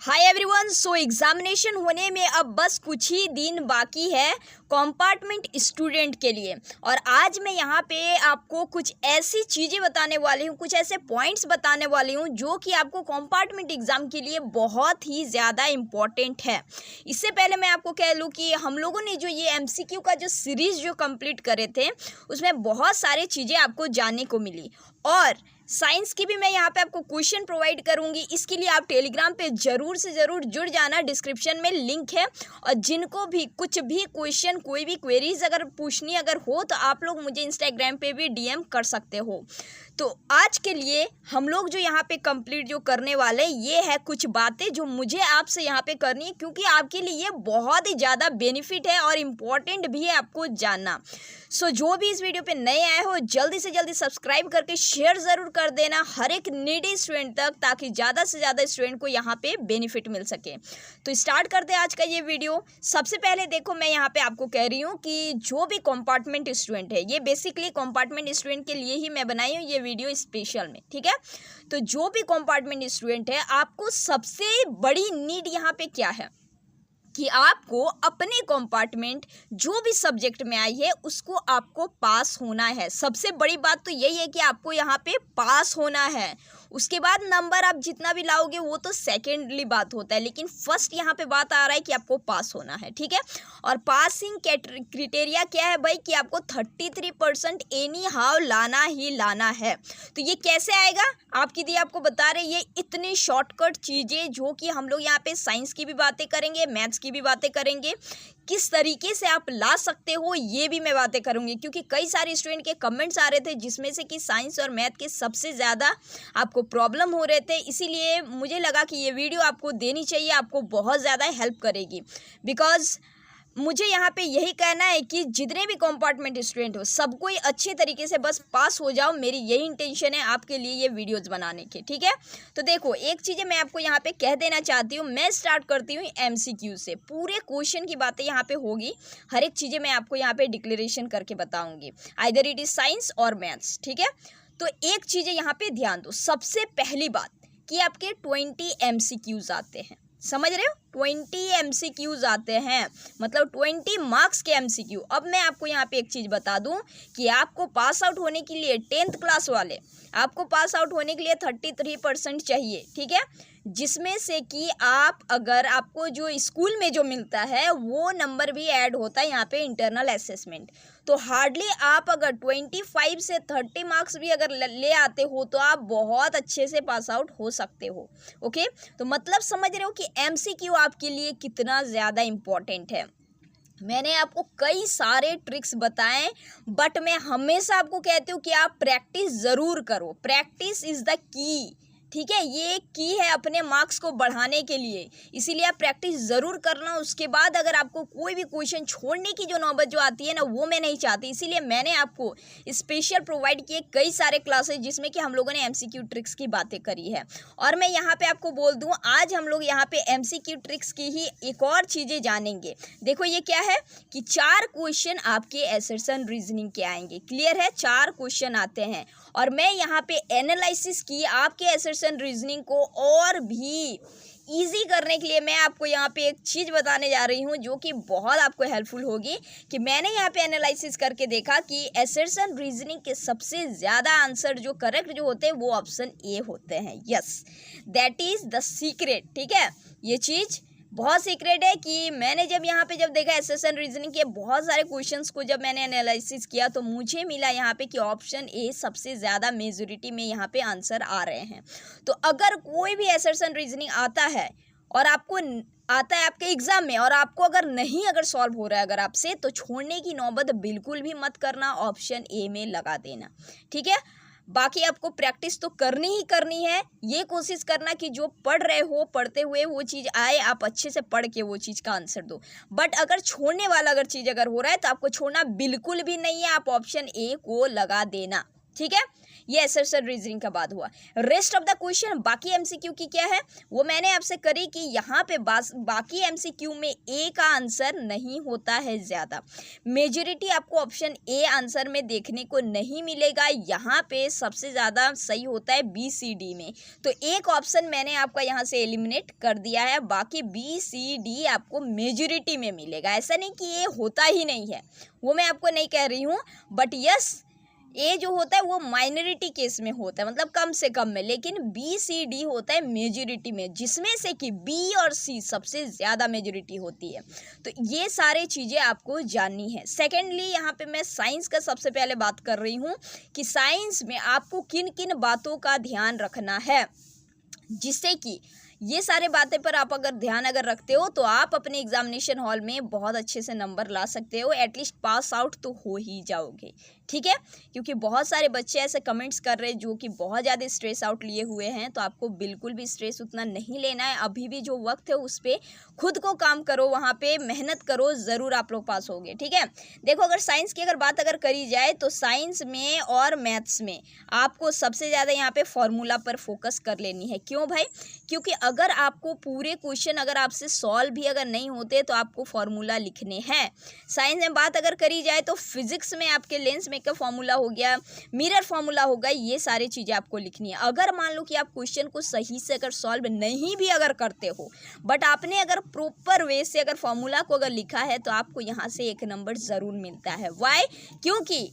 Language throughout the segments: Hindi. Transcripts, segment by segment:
Hi everyone. सो एग्जामिनेशन होने में अब बस कुछ ही दिन बाकी है कंपार्टमेंट स्टूडेंट के लिए। और आज मैं यहाँ पे आपको कुछ ऐसी चीज़ें बताने वाली हूँ, कुछ ऐसे पॉइंट्स बताने वाली हूँ जो कि आपको कंपार्टमेंट एग्ज़ाम के लिए बहुत ही ज़्यादा इम्पॉर्टेंट है। इससे पहले मैं आपको कह लूँ कि हम लोगों ने जो ये MCQ का जो सीरीज़ जो कंप्लीट करे थे उसमें बहुत सारी चीज़ें आपको जानने को मिली। और साइंस की भी मैं यहाँ पे आपको क्वेश्चन प्रोवाइड करूँगी। इसके लिए आप टेलीग्राम पे ज़रूर से ज़रूर जुड़ जाना, डिस्क्रिप्शन में लिंक है। और जिनको भी कुछ भी क्वेश्चन, कोई भी क्वेरीज अगर पूछनी अगर हो तो आप लोग मुझे इंस्टाग्राम पे भी DM कर सकते हो। तो आज के लिए हम लोग जो यहाँ पे कंप्लीट जो करने वाले ये है कुछ बातें जो मुझे आपसे यहाँ पे करनी है, क्योंकि आपके लिए ये बहुत ही ज़्यादा बेनिफिट है और इम्पॉर्टेंट भी है आपको जानना। सो जो भी इस वीडियो पे नए आए हो जल्दी से जल्दी सब्सक्राइब करके शेयर ज़रूर कर देना हर एक नीडी स्टूडेंट तक, ताकि ज़्यादा से ज़्यादा स्टूडेंट को यहाँ पे बेनिफिट मिल सके। तो स्टार्ट करते हैं आज का ये वीडियो। सबसे पहले देखो, मैं यहाँ पे आपको कह रही हूँ कि जो भी कंपार्टमेंट स्टूडेंट है, ये बेसिकली कंपार्टमेंट स्टूडेंट के लिए ही मैं बनाई हूँ ये वीडियो स्पेशल में, ठीक है। तो जो भी कंपार्टमेंट स्टूडेंट है, आपको सबसे बड़ी नीड यहाँ पे क्या है कि आपको अपने कंपार्टमेंट जो भी सब्जेक्ट में आई है उसको आपको पास होना है। सबसे बड़ी बात तो यही है कि आपको यहाँ पे पास होना है। उसके बाद नंबर आप जितना भी लाओगे वो तो सेकेंडली बात होता है, लेकिन फर्स्ट यहाँ पे बात आ रहा है कि आपको पास होना है, ठीक है। और पासिंग क्रिटेरिया क्या है भाई कि आपको 33% एनी हाउ लाना ही लाना है। तो ये कैसे आएगा आपकी दी आपको बता रहे, ये इतनी शॉर्टकट चीज़ें जो कि हम लोग यहाँ पे साइंस की भी बातें करेंगे, मैथ्स की भी बातें करेंगे, किस तरीके से आप ला सकते हो ये भी मैं बातें करूंगी। क्योंकि कई सारे स्टूडेंट के कमेंट्स आ रहे थे जिसमें से कि साइंस और मैथ के सबसे ज़्यादा आपको प्रॉब्लम हो रहे थे, इसीलिए मुझे लगा कि ये वीडियो आपको देनी चाहिए, आपको बहुत ज़्यादा हेल्प करेगी। बिकॉज मुझे यहाँ पे यही कहना है कि जितने भी कंपार्टमेंट स्टूडेंट हो सबको ही अच्छे तरीके से बस पास हो जाओ, मेरी यही इंटेंशन है आपके लिए ये वीडियोस बनाने के, ठीक है। तो देखो, एक चीज़ मैं आपको यहाँ पे कह देना चाहती हूँ, मैं स्टार्ट करती हूँ MCQ से। पूरे क्वेश्चन की बातें यहाँ पे होगी, हर एक चीज़ें मैं आपको यहाँ पे डिक्लेरेशन करके बताऊँगी, आइदर इट इज़ साइंस और मैथ्स, ठीक है। तो एक चीज़ें यहाँ पे ध्यान दो। सबसे पहली बात कि आपके 20 MCQs आते हैं, समझ रहे हो, 20 MCQs आते हैं, मतलब 20 मार्क्स के MCQ। अब मैं आपको यहाँ पे एक चीज़ बता दूँ कि आपको पास आउट होने के लिए 10th क्लास वाले आपको पास आउट होने के लिए 33% चाहिए, ठीक है। जिसमें से कि आप अगर आपको जो स्कूल में जो मिलता है वो नंबर भी ऐड होता है यहाँ पे इंटरनल असेसमेंट। तो हार्डली आप अगर 25 से 30 मार्क्स भी अगर ले आते हो तो आप बहुत अच्छे से पास आउट हो सकते हो, ओके। तो मतलब समझ रहे हो कि MCQ आपके लिए कितना ज़्यादा इम्पोर्टेंट है। मैंने आपको कई सारे ट्रिक्स बताएं, बट मैं हमेशा आपको कहती हूँ कि आप प्रैक्टिस ज़रूर करो। प्रैक्टिस इज़ द की, ठीक है, ये की है अपने मार्क्स को बढ़ाने के लिए, इसीलिए आप प्रैक्टिस ज़रूर करना। उसके बाद अगर आपको कोई भी क्वेश्चन छोड़ने की जो नौबत जो आती है ना, वो मैं नहीं चाहती, इसीलिए मैंने आपको स्पेशल प्रोवाइड किए कई सारे क्लासेस जिसमें कि हम लोगों ने MCQ ट्रिक्स की बातें करी है। और मैं यहाँ पे आपको बोल दूँ, आज हम लोग यहाँ पे MCQ ट्रिक्स की ही एक और चीज़ें जानेंगे। देखो ये क्या है कि 4 क्वेश्चन आपके असर्शन रीजनिंग के आएंगे, क्लियर है, 4 क्वेश्चन आते हैं। और मैं यहाँ पे एनालिसिस की आपके असर्शन रीजनिंग को और भी इजी करने के लिए मैं आपको यहाँ पे एक चीज़ बताने जा रही हूँ जो कि बहुत आपको हेल्पफुल होगी। कि मैंने यहाँ पे एनालिसिस करके देखा कि असर्शन रीजनिंग के सबसे ज़्यादा आंसर जो करेक्ट जो होते हैं वो ऑप्शन ए होते हैं। Yes, that is the secret, ठीक है। ये चीज़ बहुत सीक्रेट है कि मैंने जब यहाँ पे जब देखा असर्शन रीजनिंग के बहुत सारे क्वेश्चंस को जब मैंने एनालिसिस किया तो मुझे मिला यहाँ पे कि ऑप्शन ए सबसे ज़्यादा मेजोरिटी में यहाँ पे आंसर आ रहे हैं। तो अगर कोई भी असर्शन रीजनिंग आता है और आपको आता है आपके एग्जाम में और आपको अगर सॉल्व हो रहा है अगर आपसे, तो छोड़ने की नौबत बिल्कुल भी मत करना, ऑप्शन ए में लगा देना, ठीक है। बाकी आपको प्रैक्टिस तो करनी ही करनी है। ये कोशिश करना कि जो पढ़ रहे हो पढ़ते हुए वो चीज़ आए, आप अच्छे से पढ़ के वो चीज़ का आंसर दो। बट अगर छोड़ने वाला चीज़ अगर हो रहा है तो आपको छोड़ना बिल्कुल भी नहीं है, आप ऑप्शन ए को लगा देना, ठीक है, ये असर्शन रीजनिंग का बाद हुआ। रेस्ट ऑफ द क्वेश्चन बाकी एमसीक्यू की क्या है वो मैंने आपसे करी कि यहाँ पे बाकी एमसीक्यू में ए का आंसर नहीं होता है ज़्यादा। मेजॉरिटी आपको ऑप्शन ए आंसर में देखने को नहीं मिलेगा, यहाँ पे सबसे ज़्यादा सही होता है बी सी डी में। तो एक ऑप्शन मैंने आपका यहाँ से एलिमिनेट कर दिया है, बाकी बी सी डी आपको मेजॉरिटी में मिलेगा। ऐसा नहीं कि ये होता ही नहीं है, वो मैं आपको नहीं कह रही हूँ, बट यस ए जो होता है वो माइनॉरिटी केस में होता है, मतलब कम से कम में, लेकिन बी सी डी होता है मेजॉरिटी में, जिसमें से कि बी और सी सबसे ज़्यादा मेजॉरिटी होती है। तो ये सारी चीज़ें आपको जाननी है। सेकेंडली यहाँ पे मैं साइंस का सबसे पहले बात कर रही हूँ कि साइंस में आपको किन किन बातों का ध्यान रखना है, जिससे कि ये सारे बातें पर आप अगर ध्यान रखते हो तो आप अपने एग्जामिनेशन हॉल में बहुत अच्छे से नंबर ला सकते हो, एटलीस्ट पास आउट तो हो ही जाओगे। ठीक है, क्योंकि बहुत सारे बच्चे ऐसे कमेंट्स कर रहे हैं जो कि बहुत ज़्यादा स्ट्रेस आउट लिए हुए हैं, तो आपको बिल्कुल भी स्ट्रेस उतना नहीं लेना है। अभी भी जो वक्त है उस पर खुद को काम करो, वहाँ पे मेहनत करो, ज़रूर आप लोग पास होगे। ठीक है, देखो अगर साइंस की बात करी जाए तो साइंस में और मैथ्स में आपको सबसे ज़्यादा यहाँ पे फॉर्मूला पर फोकस कर लेनी है। क्यों भाई? क्योंकि अगर आपको पूरे क्वेश्चन आपसे सॉल्व भी नहीं होते तो आपको फॉर्मूला लिखने हैं। साइंस में बात करी जाए तो फिजिक्स में आपके लेंस मेकर फॉर्मूला हो गया, मिरर फॉर्मूला होगा, ये सारी चीज़ें आपको लिखनी है। अगर मान लो कि आप क्वेश्चन को सही से सॉल्व नहीं भी करते हो, बट आपने प्रॉपर वे से फॉर्मूला को लिखा है तो आपको यहाँ से 1 नंबर ज़रूर मिलता है। वाई? क्योंकि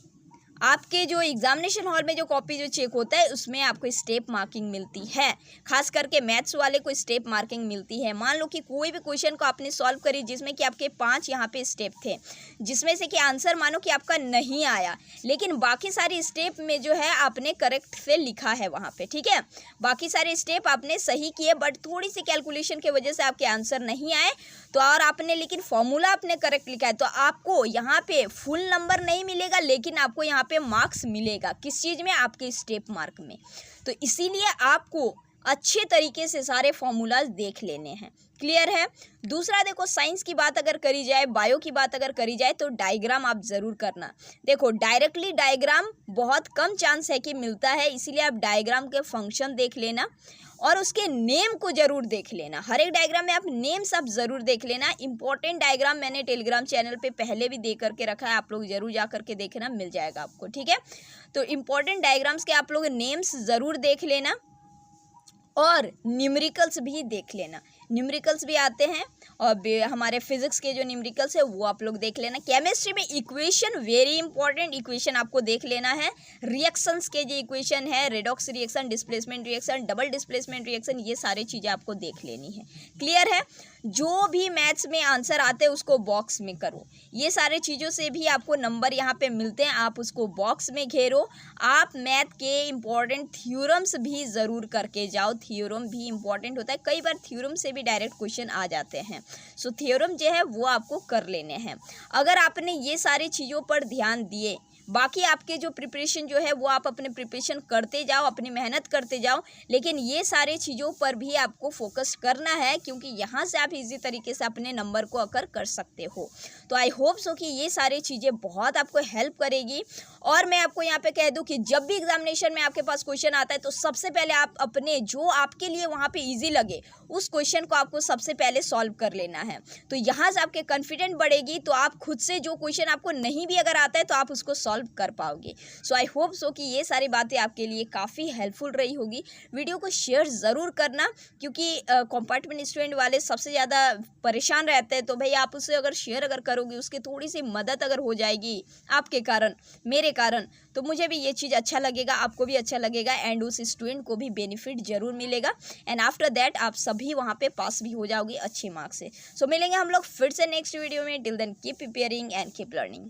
आपके जो एग्जामिनेशन हॉल में जो कॉपी जो चेक होता है उसमें आपको स्टेप मार्किंग मिलती है, खास करके मैथ्स वाले को स्टेप मार्किंग मिलती है। मान लो कि कोई भी क्वेश्चन को आपने सॉल्व करी जिसमें कि आपके 5 यहाँ पे स्टेप थे, जिसमें से कि आंसर मानो कि आपका नहीं आया, लेकिन बाकी सारी स्टेप में जो है आपने करेक्ट से लिखा है वहाँ पे। ठीक है, बाकी सारे स्टेप आपने सही किए, बट थोड़ी सी कैलकुलेशन की वजह से आपके आंसर नहीं आए, तो और आपने लेकिन फॉर्मूला आपने करेक्ट लिखा है, तो आपको यहाँ पे फुल नंबर नहीं मिलेगा, लेकिन आपको यहाँ पे मार्क्स मिलेगा। किस चीज़ में? आपके स्टेप मार्क में। तो इसीलिए आपको अच्छे तरीके से सारे फॉर्मूलाज देख लेने हैं। क्लियर है? दूसरा देखो, साइंस की बात करी जाए, बायो की बात करी जाए तो डायग्राम आप ज़रूर करना। देखो डायरेक्टली डायग्राम बहुत कम चांस है कि मिलता है, इसीलिए आप डायग्राम के फंक्शन देख लेना और उसके नेम को ज़रूर देख लेना। हर एक डायग्राम में आप नेम्स आप ज़रूर देख लेना। इंपॉर्टेंट डायग्राम मैंने टेलीग्राम चैनल पे पहले भी दे करके रखा है, आप लोग ज़रूर जा करके देखना, मिल जाएगा आपको। ठीक है, तो इंपॉर्टेंट डायग्राम्स के आप लोग नेम्स ज़रूर देख लेना और न्यूमेरिकल्स भी देख लेना। न्यूमेरिकल्स भी आते हैं और हमारे फिजिक्स के जो न्यूमेरिकल्स है वो आप लोग देख लेना। केमिस्ट्री में इक्वेशन, वेरी इंपॉर्टेंट इक्वेशन आपको देख लेना है। रिएक्शंस के जो इक्वेशन है, redox reaction, displacement reaction, double displacement reaction, ये सारी चीज़ें आपको देख लेनी है। क्लियर है? जो भी मैथ्स में आंसर आते हैं उसको बॉक्स में करो। ये सारे चीज़ों से भी आपको नंबर यहाँ पे मिलते हैं, आप उसको बॉक्स में घेरो। आप मैथ के इम्पॉर्टेंट थ्योरम्स भी ज़रूर करके जाओ, थ्योरम भी इम्पॉर्टेंट होता है, कई बार थ्योरम से भी डायरेक्ट क्वेश्चन आ जाते हैं। सो थ्योरम जो है वो आपको कर लेने हैं। अगर आपने ये सारी चीज़ों पर ध्यान दिए, बाकी आपके जो प्रिपरेशन जो है वो आप अपने प्रिपरेशन करते जाओ, अपनी मेहनत करते जाओ, लेकिन ये सारे चीज़ों पर भी आपको फोकस करना है, क्योंकि यहाँ से आप इजी तरीके से अपने नंबर को कर सकते हो। तो आई होप सो कि ये सारी चीज़ें बहुत आपको हेल्प करेगी। और मैं आपको यहाँ पे कह दूँ कि जब भी एग्जामिनेशन में आपके पास क्वेश्चन आता है तो सबसे पहले आप अपने जो आपके लिए वहाँ पे ईजी लगे उस क्वेश्चन को आपको सबसे पहले सॉल्व कर लेना है। तो यहाँ से आपके कॉन्फिडेंट बढ़ेगी, तो आप खुद से जो क्वेश्चन आपको नहीं भी आता है तो आप उसको सॉल्व कर पाओगे। सो आई होप सो कि ये सारी बातें आपके लिए काफ़ी हेल्पफुल रही होगी। वीडियो को शेयर ज़रूर करना, क्योंकि कंपार्टमेंट स्टूडेंट वाले सबसे ज़्यादा परेशान रहते हैं, तो भाई आप उससे शेयर करोगे, उसकी थोड़ी सी मदद हो जाएगी आपके कारण, मेरे कारण, तो मुझे भी ये चीज़ अच्छा लगेगा, आपको भी अच्छा लगेगा, एंड उस स्टूडेंट को भी बेनिफिट ज़रूर मिलेगा। एंड आफ्टर दैट आप सभी वहाँ पे पास भी हो जाओगे अच्छे मार्क्स से। सो मिलेंगे हम लोग फिर से नेक्स्ट वीडियो में। Till then keep preparing and keep learning.